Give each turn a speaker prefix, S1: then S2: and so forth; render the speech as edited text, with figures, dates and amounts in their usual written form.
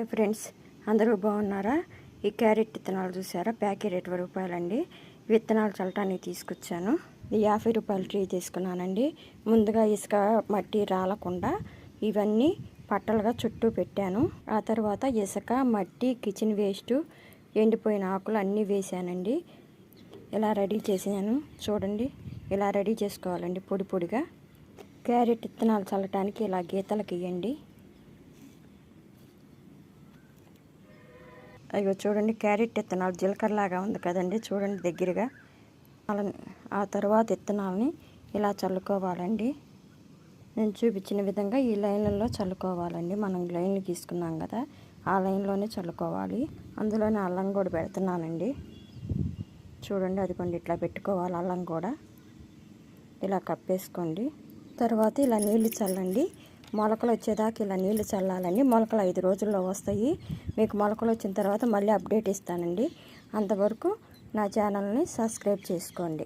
S1: Hi friends, అందరూ బాగున్నారా? ఈ క్యారెట్ విత్తనాలు చూసారా? ప్యాకెట్ 20 రూపాయలండి. విత్తనాలు చల్లటానికి తీసుకొచ్చాను. ఇది 50 రూపాయలు ట్రీ తీసుకున్నానండి. ముందుగా ఇసుక మట్టి రాలకుండా ఇవన్నీ పట్టలుగా చుట్టూ పెట్టాను. ఆ తర్వాత ఇసుక మట్టి కిచెన్ వేస్ట్ ఎండిపోయిన ఆకులు అన్నీ వేసానండి. ఇలా రెడీ చేసాను చూడండి. ఇలా రెడీ చేసుకోవాలండి పొడి పొడిగా. క్యారెట్ విత్తనాలు చల్లటానికి ఇలా గీతలు గీయండి. అయ్యో చూడండి, క్యారెట్ విత్తనాలు జీలకర్రలాగా ఉంది కదండి, చూడండి దగ్గరగా. ఆ తర్వాత విత్తనాలని ఇలా చల్లుకోవాలండి. నేను చూపించిన విధంగా ఈ లైన్లలో చల్లుకోవాలండి. మనం లైన్లు గీసుకున్నాం కదా, ఆ లైన్లోనే చల్లుకోవాలి. అందులోనే అల్లం కూడా పెడుతున్నానండి. చూడండి, అది కొన్ని ఇట్లా పెట్టుకోవాలి. అల్లం కూడా ఇలా కప్పేసుకోండి. తర్వాత ఇలా నీళ్లు చల్లండి. మొలకలు వచ్చేదాకా ఇలా నీళ్లు చల్లాలండి. మొలకలు 5 రోజుల్లో వస్తాయి. మీకు మొలకలు వచ్చిన తర్వాత మళ్ళీ అప్డేట్ ఇస్తానండి. అంతవరకు నా ఛానల్ని సబ్స్క్రైబ్ చేసుకోండి.